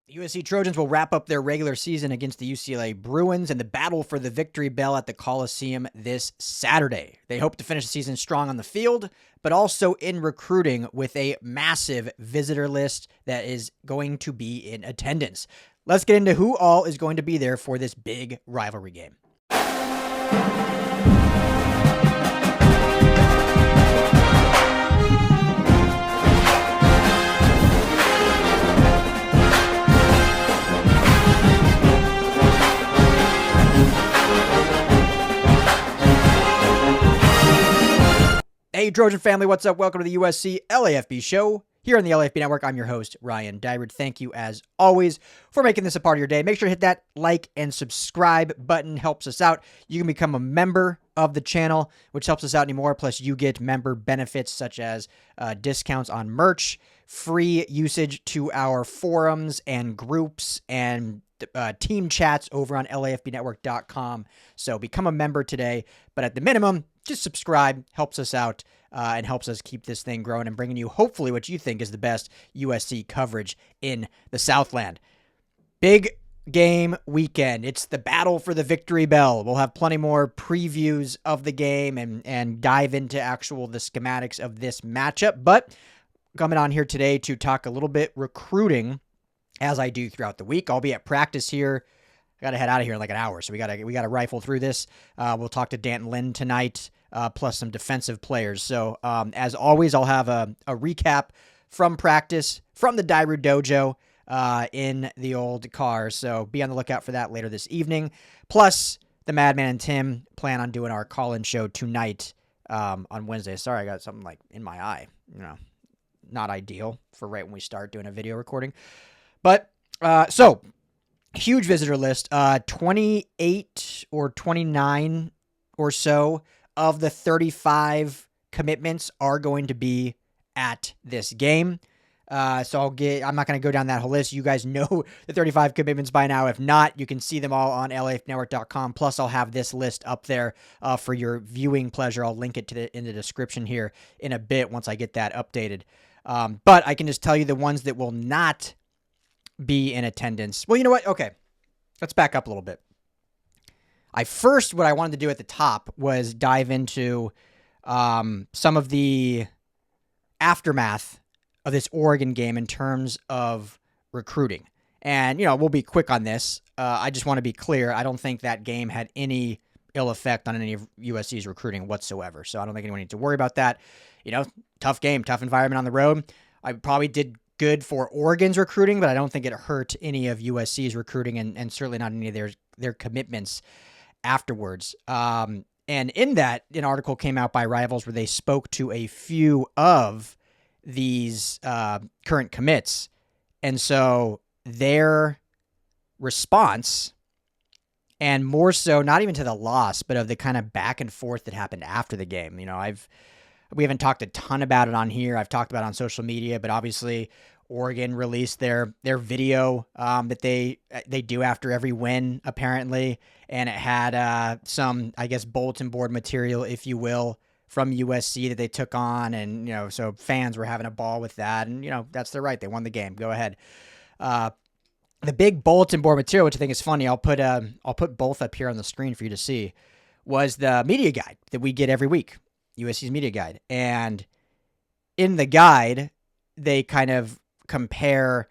The USC Trojans will wrap up their regular season against the UCLA Bruins in the battle for the victory bell at the Coliseum this Saturday. They hope to finish the season strong on the field, but also in recruiting with a massive visitor list that is going to be in attendance. Let's get into who all is going to be there for this big rivalry game. Hey, Trojan family, what's up? Welcome to the USC LAFB show here on the LAFB network. I'm your host, Ryan Dyrud. Thank you, as always, for making this a part of your day. Make sure to hit that like and subscribe button. Helps us out. You can become a member of the channel, which helps us out anymore. Plus, you get member benefits such as discounts on merch, free usage to our forums and groups, and team chats over on LAFBnetwork.com. So become a member today. But at the minimum, just subscribe. Helps us out and helps us keep this thing growing and bringing you hopefully what you think is the best USC coverage in the Southland. Big game weekend. It's the battle for the victory bell. We'll have plenty more previews of the game and dive into the schematics of this matchup. But coming on here today to talk a little bit recruiting, as I do throughout the week. I'll be at practice here. I got to head out of here in like an hour, so we got to rifle through this. We'll talk to Danton Lynn tonight, plus some defensive players. So as always, I'll have a recap from practice from the Dyrud Dojo in the old car. So be on the lookout for that later this evening. Plus, the Madman and Tim plan on doing our call-in show tonight on Wednesday. Sorry, I got something like in my eye. Not ideal for right when we start doing a video recording. But so huge visitor list, 28 or 29 or so of the 35 commitments are going to be at this game. So I'm not going to go down that whole list. You guys know the 35 commitments by now. If not, you can see them all on LAFBnetwork.com. Plus, I'll have this list up there for your viewing pleasure. I'll link it in the description here in a bit once I get that updated. But I can just tell you the ones that will not be in attendance. Well, you know what? Okay, let's back up a little bit. What I wanted to do at the top was dive into some of the aftermath of this Oregon game in terms of recruiting. And, we'll be quick on this. I just want to be clear. I don't think that game had any ill effect on any of USC's recruiting whatsoever. So I don't think anyone needs to worry about that. Tough game, tough environment on the road. I probably did good for Oregon's recruiting, but I don't think it hurt any of USC's recruiting and certainly not any of their commitments afterwards. And in that, an article came out by Rivals where they spoke to a few of these current commits. And so their response, and more so not even to the loss, but of the kind of back and forth that happened after the game. We haven't talked a ton about it on here. I've talked about it on social media, but obviously Oregon released their video that they do after every win, apparently, and it had some, I guess, bulletin board material, if you will, from USC that they took on, and so fans were having a ball with that, and that's their right. They won the game. Go ahead. The big bulletin board material, which I think is funny, I'll put both up here on the screen for you to see, was the media guide that we get every week. USC's media guide. And in the guide, they kind of compare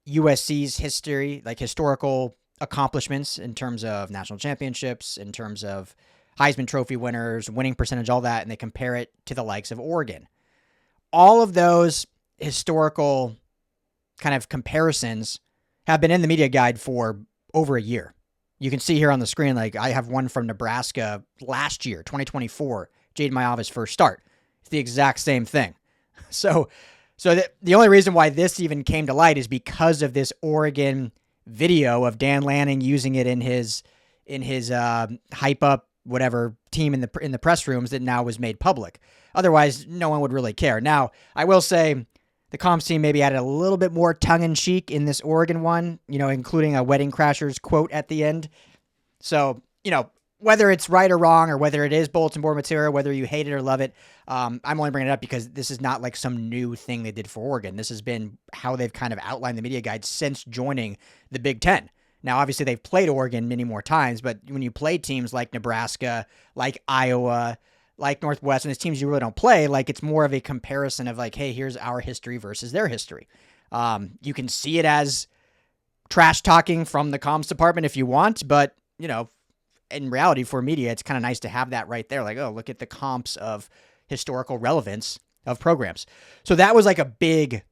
USC's history, like historical accomplishments in terms of national championships, in terms of Heisman Trophy winners, winning percentage, all that, and they compare it to the likes of Oregon. All of those historical kind of comparisons have been in the media guide for over a year. You can see here on the screen, like I have one from Nebraska last year, 2024, Jaden Mayava's first start. It's the exact same thing. So the only reason why this even came to light is because of this Oregon video of Dan Lanning using it in his hype up whatever team in the press rooms that now was made public. Otherwise, no one would really care. Now, I will say the comms team maybe added a little bit more tongue in cheek in this Oregon one, including a Wedding Crashers quote at the end. So, whether it's right or wrong, or whether it is bulletin board material, whether you hate it or love it, I'm only bringing it up because this is not like some new thing they did for Oregon. This has been how they've kind of outlined the media guide since joining the Big Ten. Now, obviously, they've played Oregon many more times, but when you play teams like Nebraska, like Iowa, like Northwestern, these teams you really don't play, like it's more of a comparison of like, hey, here's our history versus their history. You can see it as trash talking from the comms department if you want, but, you know, in reality for media, it's kind of nice to have that right there. Like, oh, look at the comps of historical relevance of programs. So that was like a big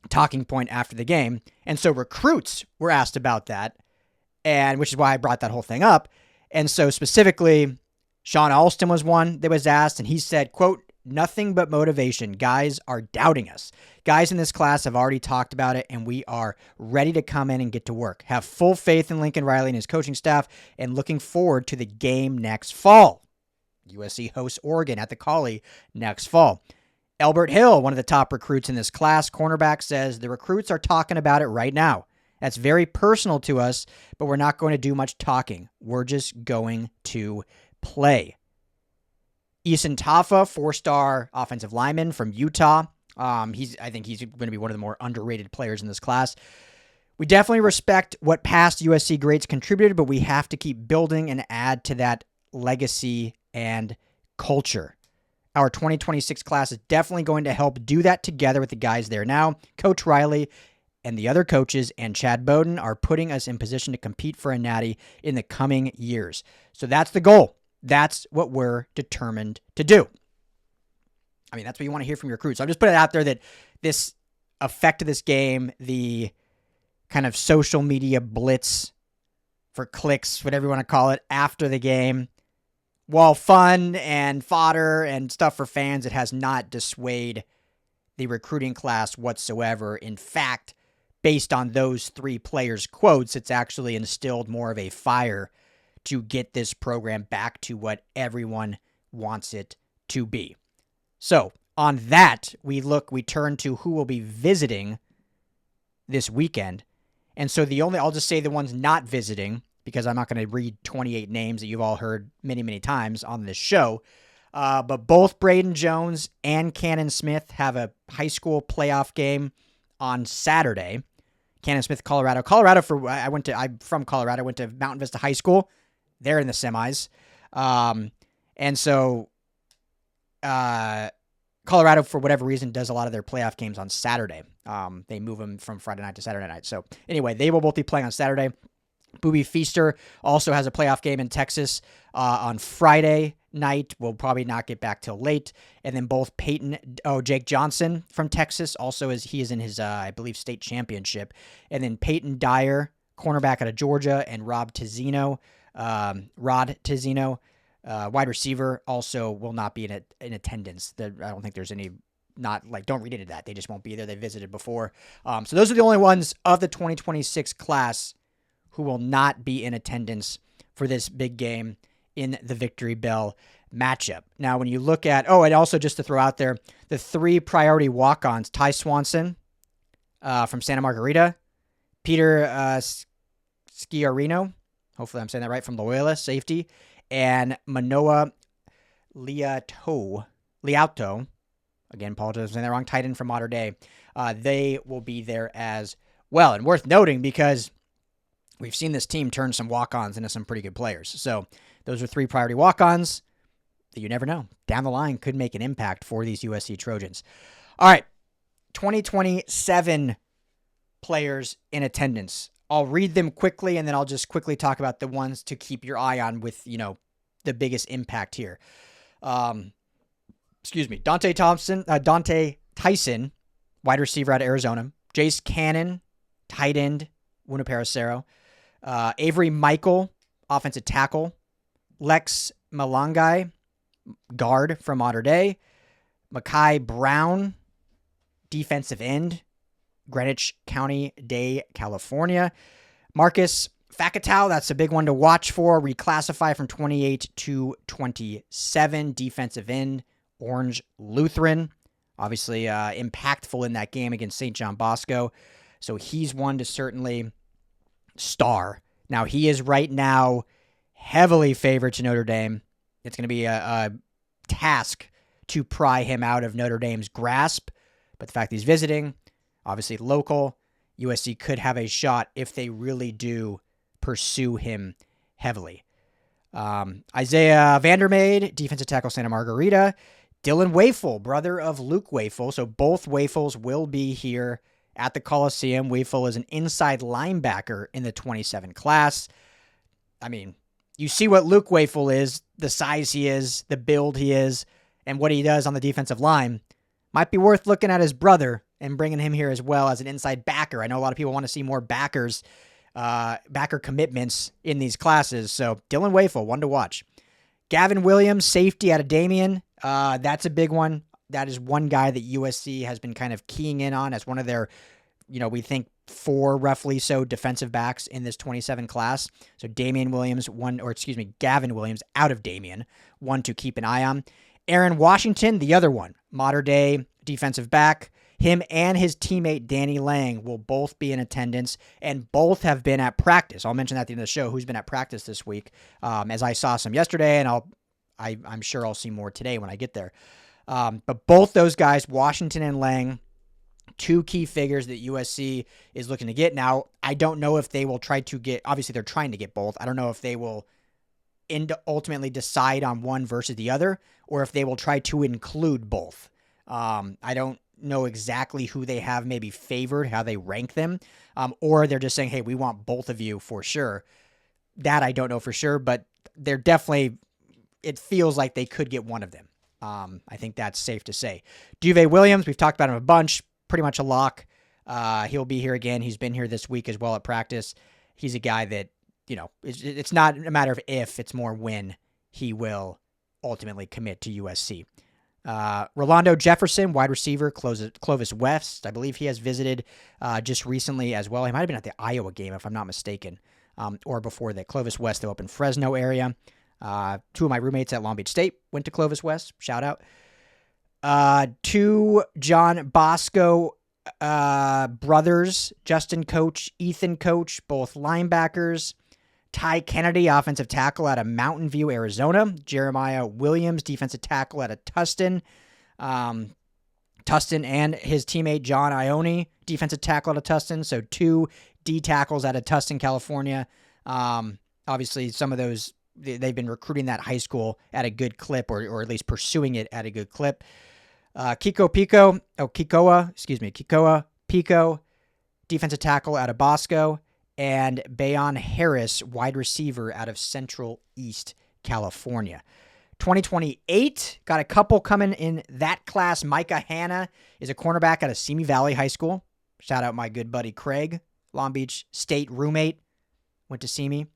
talking point after the game. And so recruits were asked about that, and which is why I brought that whole thing up. And so specifically, Sean Alston was one that was asked, and he said, quote, "Nothing but motivation. Guys are doubting us. Guys in this class have already talked about it, and we are ready to come in and get to work. Have full faith in Lincoln Riley and his coaching staff, and looking forward to the game next fall." USC hosts Oregon at the Coliseum next fall. Elbert Hill, one of the top recruits in this class, cornerback, says the recruits are talking about it right now. That's very personal to us, but we're not going to do much talking. We're just going to play. Eason Tafa, 4-star offensive lineman from Utah. I think he's going to be one of the more underrated players in this class. We definitely respect what past USC greats contributed, but we have to keep building and add to that legacy and culture. Our 2026 class is definitely going to help do that together with the guys there now. Coach Riley and the other coaches and Chad Bowden are putting us in position to compete for a natty in the coming years. So that's the goal. That's what we're determined to do. I mean, that's what you want to hear from your recruits. So I'm just putting it out there that this effect of this game, the kind of social media blitz for clicks, whatever you want to call it, after the game, while fun and fodder and stuff for fans, it has not dissuaded the recruiting class whatsoever. In fact, based on those three players' quotes, it's actually instilled more of a fire to get this program back to what everyone wants it to be. So on that, we turn to who will be visiting this weekend. And so I'll just say the ones not visiting, because I'm not going to read 28 names that you've all heard many, many times on this show. But both Braden Jones and Cannon Smith have a high school playoff game on Saturday. Cannon Smith, Colorado. I'm from Colorado. I went to Mountain Vista High School. They're in the semis. And so Colorado, for whatever reason, does a lot of their playoff games on Saturday. They move them from Friday night to Saturday night. So anyway, they will both be playing on Saturday. Booby Feaster also has a playoff game in Texas on Friday night. We'll probably not get back till late. And then both Jake Johnson from Texas also he is in his, I believe, state championship. And then Peyton Dyer, cornerback out of Georgia, and Rod Tizzino, wide receiver, also will not be in attendance. I don't think there's any, don't read into that. They just won't be there. They visited before. So those are the only ones of the 2026 class who will not be in attendance for this big game in the Victory Bell matchup. Now, when you look at, and also just to throw out there, the 3 priority walk-ons, Ty Swanson from Santa Margarita, Peter Sciarrino, hopefully I'm saying that right, from Loyola, safety, and Manoa Liauto, again, apologize for saying that wrong, tight end from Mater Dei. They will be there as well. And worth noting because we've seen this team turn some walk-ons into some pretty good players. So those are 3 priority walk-ons that you never know. Down the line could make an impact for these USC Trojans. All right, 2027 players in attendance. I'll read them quickly, and then I'll just quickly talk about the ones to keep your eye on with, the biggest impact here. Dante Tyson, wide receiver out of Arizona. Jace Cannon, tight end, Wuniparacero. Avery Michael, offensive tackle. Lex Malangai, guard from Mater Dei. Makai Brown, defensive end, Greenwich County Day, California. Marcus Fakatow, that's a big one to watch for. Reclassify from 28 to 27, defensive end, Orange Lutheran. Obviously impactful in that game against St. John Bosco. So he's one to certainly star. Now, he is right now heavily favored to Notre Dame. It's going to be a task to pry him out of Notre Dame's grasp. But the fact he's visiting, obviously local, USC could have a shot if they really do pursue him heavily. Isaiah Vandermeide, defensive tackle, Santa Margarita. Dylan Wafel, brother of Luke Wafel. So both Wafels will be here at the Coliseum. Wafel is an inside linebacker in the 27 class. I mean, you see what Luke Wafel is, the size he is, the build he is, and what he does on the defensive line. Might be worth looking at his brother and bringing him here as well as an inside backer. I know a lot of people want to see more backer commitments in these classes. So Dylan Wafel, one to watch. Gavin Williams, safety out of Damien. That's a big one. That is one guy that USC has been kind of keying in on as one of their, we think 4 roughly so defensive backs in this 27 class. So Gavin Williams out of Damien, one to keep an eye on. Aaron Washington, the other one, modern day defensive back. Him and his teammate Danny Lang will both be in attendance, and both have been at practice. I'll mention that at the end of the show, who's been at practice this week, as I saw some yesterday, and I'm sure I'll see more today when I get there. But both those guys, Washington and Lang, 2 key figures that USC is looking to get. Now, I don't know if they will try to get, obviously they're trying to get both. I don't know if they will ultimately decide on one versus the other, or if they will try to include both. I don't know exactly who they have maybe favored, how they rank them, or they're just saying, hey, we want both of you for sure. That I don't know for sure, but they're definitely, it feels like they could get one of them. I think that's safe to say. Duve Williams, we've talked about him a bunch, pretty much a lock. He'll be here again. He's been here this week as well at practice. He's a guy that, it's not a matter of if, it's more when he will ultimately commit to USC. Rolando Jefferson, wide receiver, Clovis West. I believe he has visited just recently as well. He might have been at the Iowa game, if I'm not mistaken, or before that. Clovis West, though, up in Fresno area. 2 of my roommates at Long Beach State went to Clovis West. Shout out. 2 John Bosco brothers, Justin Coach, Ethan Coach, both linebackers. Ty Kennedy, offensive tackle out of Mountain View, Arizona. Jeremiah Williams, defensive tackle out of Tustin. Tustin and his teammate John Ione, defensive tackle out of Tustin. So 2 D tackles out of Tustin, California. Obviously, some of those, they've been recruiting that high school at a good clip, or at least pursuing it at a good clip. Kikoa Pico, defensive tackle out of Bosco. And Bayon Harris, wide receiver out of Central East California. 2028, got a couple coming in that class. Micah Hanna is a cornerback out of Simi Valley High School. Shout out my good buddy Craig, Long Beach State roommate, went to Simi.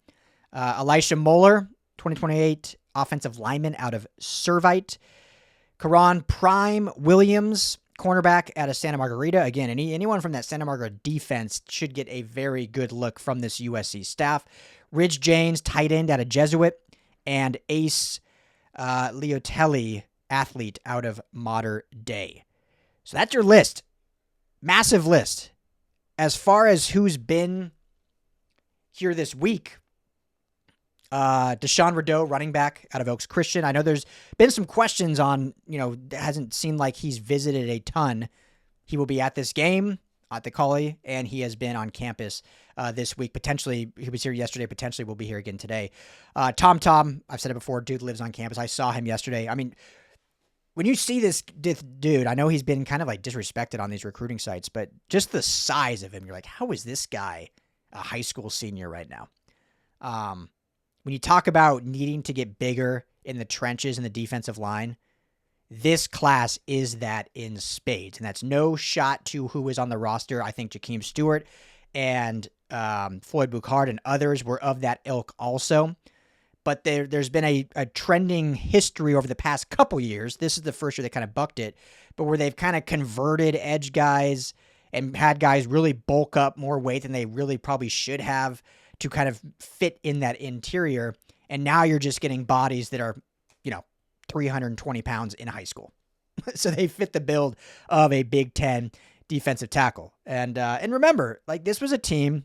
Elisha Moeller, 2028, offensive lineman out of Servite. Karan Prime Williams, cornerback out of Santa Margarita. Again, anyone from that Santa Margarita defense should get a very good look from this USC staff. Ridge James, tight end out of Jesuit. And Ace Leotelli, athlete out of Mater Dei. So that's your list. Massive list. As far as who's been here this week, Deshaun Rideau, running back out of Oaks Christian. I know there's been some questions on, it hasn't seemed like he's visited a ton. He will be at this game at the Collie, and he has been on campus this week. Potentially, he was here yesterday. Potentially will be here again today. Tom, I've said it before, dude lives on campus. I saw him yesterday. I mean, when you see this dude, I know he's been kind of like disrespected on these recruiting sites, but just the size of him, you're like, how is this guy a high school senior right now? When you talk about needing to get bigger in the trenches in the defensive line, this class is that in spades. And that's no shot to who is on the roster. I think Jakeem Stewart and Floyd Boucard and others were of that ilk also. But there's been a trending history over the past couple years. This is the first year they kind of bucked it, but where they've kind of converted edge guys and had guys really bulk up more weight than they really probably should have to kind of fit in that interior. And now you're just getting bodies that are, 320 pounds in high school. So they fit the build of a Big Ten defensive tackle. And remember, like, this was a team,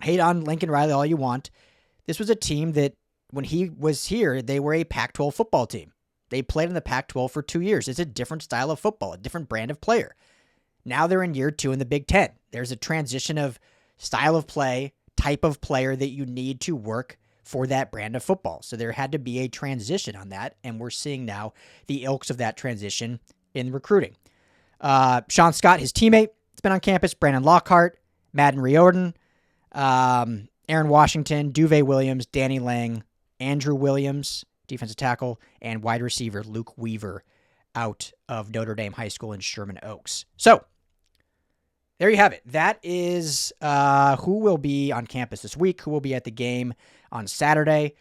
hate on Lincoln Riley all you want. this was a team that when he was here, they were a Pac-12 football team. They played in the Pac-12 for 2 years. It's a different style of football, a different brand of player. Now they're in year 2 in the Big Ten. There's a transition of style of play, type of player that you need to work for that brand of football. So there had to be a transition on that, and we're seeing now the ilks of that transition in recruiting. Sean Scott, his teammate, has been on campus. Brandon Lockhart, Madden Riordan, Aaron Washington, Duve Williams, Danny Lang, Andrew Williams, defensive tackle, and wide receiver Luke Weaver out of Notre Dame High School in Sherman Oaks. So there you have it. That is who will be on campus this week, who will be at the game on Saturday.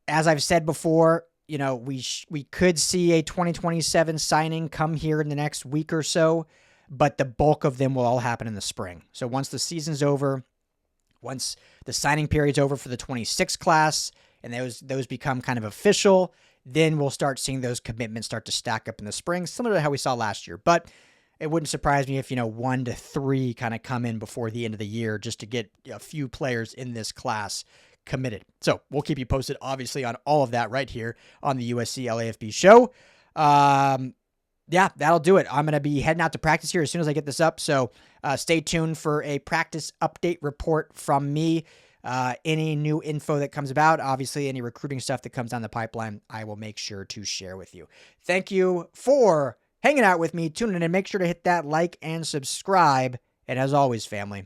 As I've said before, we could see a 2027 signing come here in the next week or so, but the bulk of them will all happen in the spring. So once the season's over, once the signing period's over for the 26 class, and those become kind of official, then we'll start seeing those commitments start to stack up in the spring, similar to how we saw last year. But it wouldn't surprise me if, 1 to 3 kind of come in before the end of the year just to get a few players in this class committed. So we'll keep you posted, obviously, on all of that right here on the USC LAFB show. Yeah, that'll do it. I'm going to be heading out to practice here as soon as I get this up. So stay tuned for a practice update report from me. Any new info that comes about, obviously any recruiting stuff that comes down the pipeline, I will make sure to share with you. Thank you for hanging out with me, tuning in, and make sure to hit that like and subscribe. And as always, family,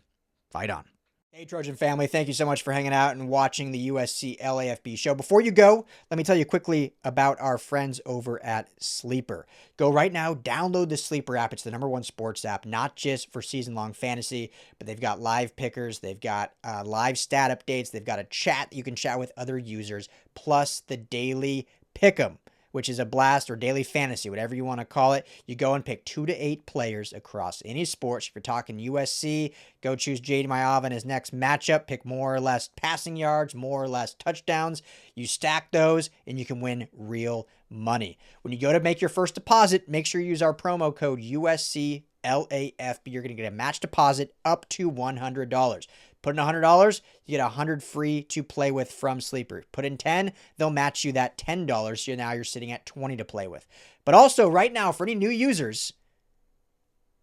fight on. Hey, Trojan family, thank you so much for hanging out and watching the USC LAFB show. Before you go, let me tell you quickly about our friends over at Sleeper. Go right now, download the Sleeper app. It's the #1 sports app, not just for season-long fantasy, but they've got live pickers, they've got live stat updates, they've got a chat that you can chat with other users, plus the daily pick'em, which is a blast, or daily fantasy, whatever you want to call it. You go and pick 2 to 8 players across any sports. If you're talking USC, go choose Jade Mayav in his next matchup. Pick more or less passing yards, more or less touchdowns. You stack those, and you can win real money. When you go to make your first deposit, make sure you use our promo code USCLAFB. You're going to get a match deposit up to $100. Put in $100, you get $100 free to play with from Sleeper. Put in $10, they'll match you that $10. So now you're sitting at $20 to play with. But also right now, for any new users,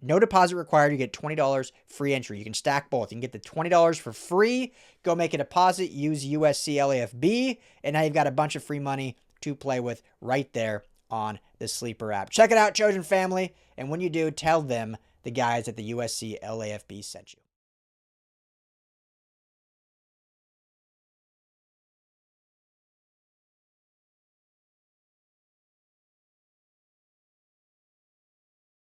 no deposit required. You get $20 free entry. You can stack both. You can get the $20 for free. Go make a deposit. Use USC LAFB. And now you've got a bunch of free money to play with right there on the Sleeper app. Check it out, Trojan family. And when you do, tell them the guys at the USC LAFB sent you.